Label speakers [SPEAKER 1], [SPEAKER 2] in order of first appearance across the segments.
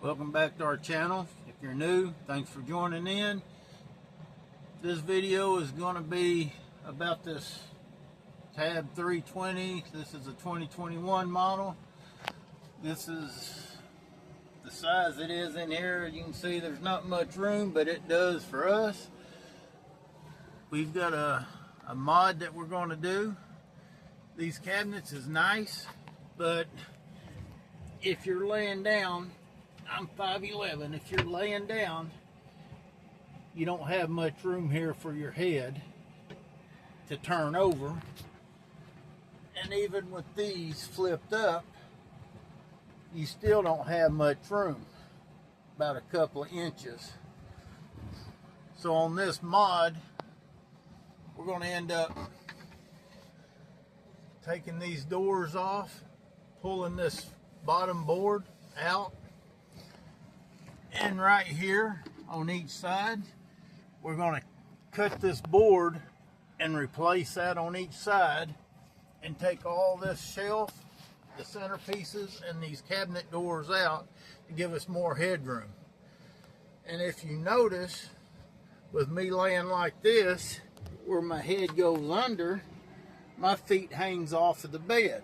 [SPEAKER 1] Welcome back to our channel. If you're new, thanks for joining in. This video is going to be about this Tab 320. This is a 2021 model. This is the size it is in here. You can see there's not much room, but it does for us. We've got a mod that we're going to do. These cabinets is nice, but if you're laying down, I'm 5'11". If you're laying down, you don't have much room here for your head to turn over. And even with these flipped up, you still don't have much room, about a couple of inches. So on this mod, we're going to end up taking these doors off, pulling this bottom board out, and right here on each side we're going to cut this board and replace that on each side, and take all this shelf, the centerpieces, and these cabinet doors out to give us more headroom. And if you notice, with me laying like this, where my head goes under, my feet hangs off of the bed.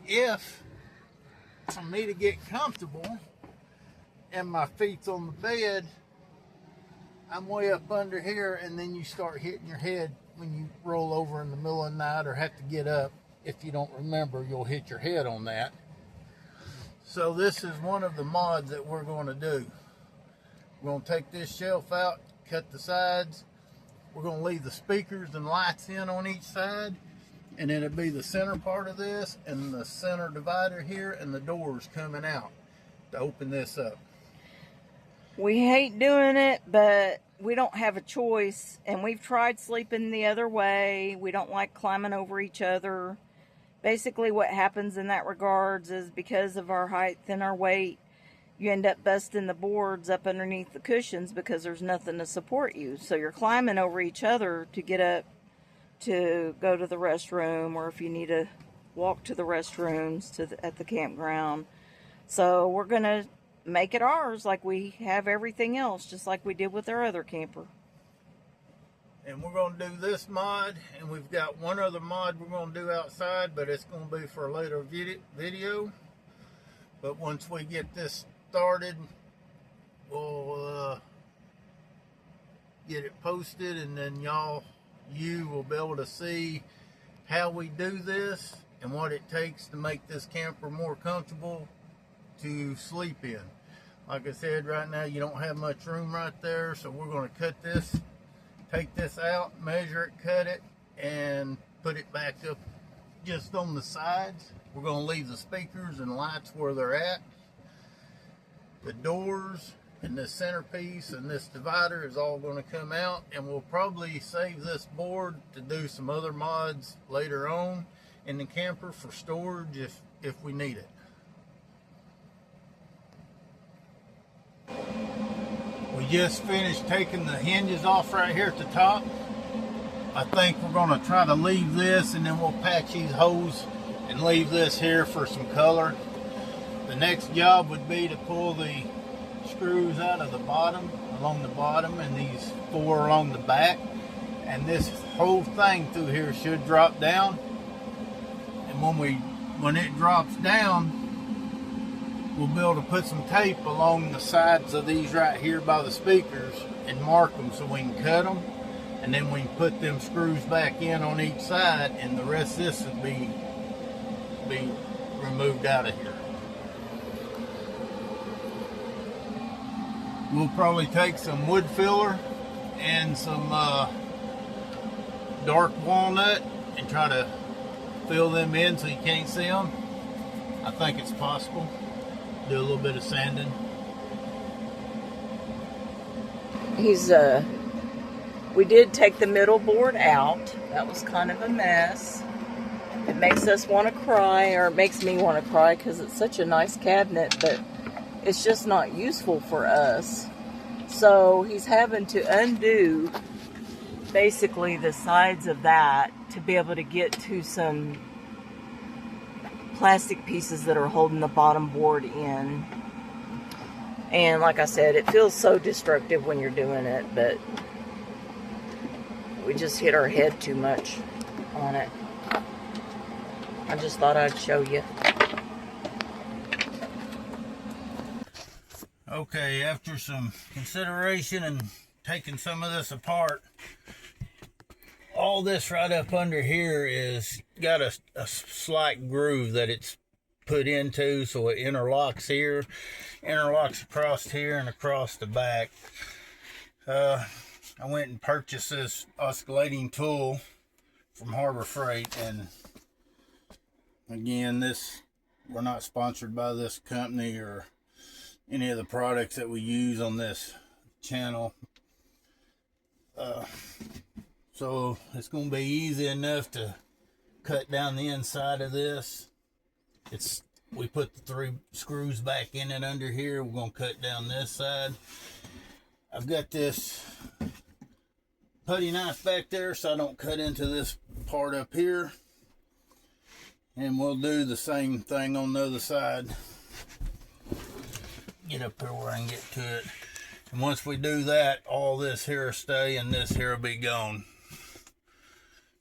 [SPEAKER 1] If for me to get comfortable and my feet's on the bed, I'm way up under here, and then you start hitting your head when you roll over in the middle of the night or have to get up. If you don't remember, you'll hit your head on that. So this is one of the mods that we're going to do. We're going to take this shelf out, cut the sides. We're going to leave the speakers and lights in on each side, and then it'll be the center part of this and the center divider here and the doors coming out to open this up.
[SPEAKER 2] We hate doing it, but we don't have a choice, and we've tried sleeping the other way. We don't like climbing over each other. Basically what happens in that regards is, because of our height and our weight, you end up busting the boards up underneath the cushions because there's nothing to support you. So you're climbing over each other to get up to go to the restroom, or if you need to walk to the restrooms at the campground. So we're going to make it ours like we have everything else, just like we did with our other camper.
[SPEAKER 1] And we're going to do this mod, and we've got one other mod we're going to do outside, but it's going to be for a later video. But once we get this started, we'll get it posted, and then you will be able to see how we do this and what it takes to make this camper more comfortable to sleep in. Like I said, right now you don't have much room right there, so we're going to cut this, take this out, measure it, cut it, and put it back up just on the sides. We're going to leave the speakers and lights where they're at. The doors and this centerpiece and this divider is all going to come out, and we'll probably save this board to do some other mods later on in the camper for storage if we need it. We just finished taking the hinges off right here at the top. I think we're going to try to leave this, and then we'll patch these holes and leave this here for some color. The next job would be to pull the screws out of the bottom, along the bottom, and these 4 along the back. And this whole thing through here should drop down. And when it drops down, we'll be able to put some tape along the sides of these right here by the speakers and mark them so we can cut them. And then we can put them screws back in on each side, and the rest of this will be removed out of here. We'll probably take some wood filler and some dark walnut and try to fill them in so you can't see them. I think it's possible. Do a little bit of sanding.
[SPEAKER 2] We did take the middle board out. That was kind of a mess. It makes us want to cry, or it makes me want to cry, because it's such a nice cabinet, but it's just not useful for us. So he's having to undo basically the sides of that to be able to get to some plastic pieces that are holding the bottom board in. And like I said, it feels so destructive when you're doing it, but we just hit our head too much on it. I just thought I'd show you.
[SPEAKER 1] Okay, after some consideration and taking some of this apart, all this right up under here is got a slight groove that it's put into, so it interlocks here, interlocks across here and across the back. I went and purchased this oscillating tool from Harbor Freight, and again, we're not sponsored by this company or any of the products that we use on this channel. So it's going to be easy enough to cut down the inside of this. We put the 3 screws back in it under here. We're going to cut down this side. I've got this putty knife back there so I don't cut into this part up here. And we'll do the same thing on the other side. Get up here where I can get to it. And once we do that, all this here will stay and this here will be gone.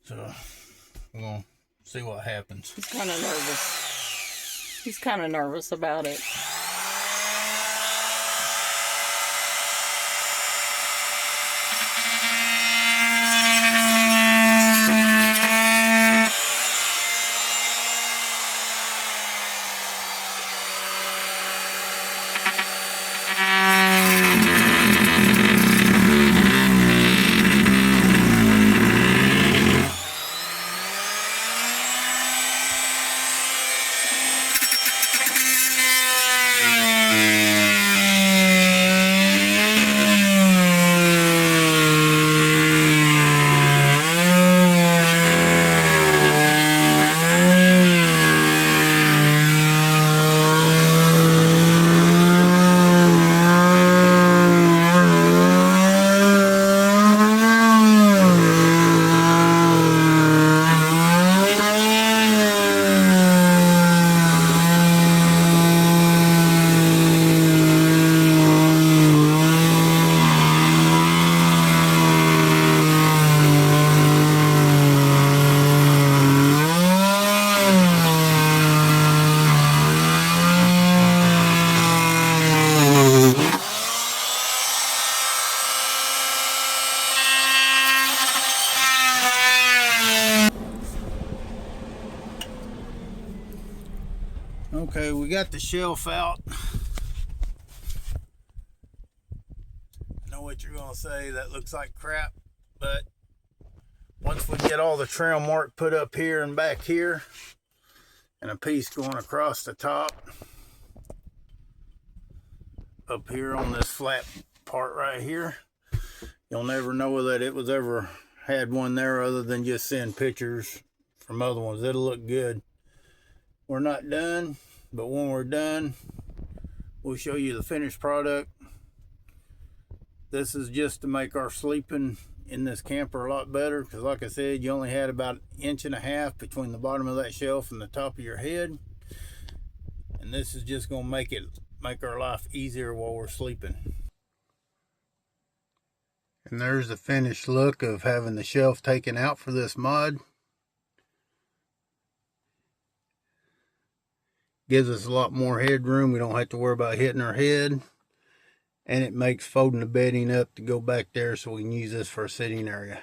[SPEAKER 1] So we're going to see what happens.
[SPEAKER 2] He's kind of nervous. He's kind of nervous about it.
[SPEAKER 1] Okay, we got the shelf out. I know what you're gonna say, that looks like crap, but once we get all the trim work put up here and back here, and a piece going across the top, up here on this flat part right here, you'll never know that it was ever had one there other than just seeing pictures from other ones. It'll look good. We're not done, but when we're done, we'll show you the finished product. This is just to make our sleeping in this camper a lot better, because like I said, you only had about 1.5 inches between the bottom of that shelf and the top of your head, and this is just going to make our life easier while we're sleeping. And there's the finished look of having the shelf taken out for this mod. Gives us a lot more headroom. We don't have to worry about hitting our head. And it makes folding the bedding up to go back there so we can use this for a sitting area.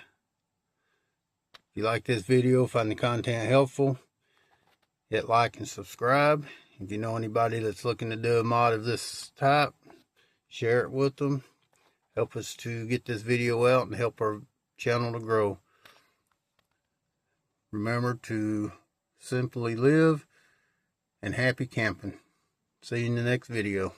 [SPEAKER 1] If you like this video, find the content helpful, hit like and subscribe. If you know anybody that's looking to do a mod of this type, share it with them. Help us to get this video out and help our channel to grow. Remember to simply live and happy camping. See you in the next video.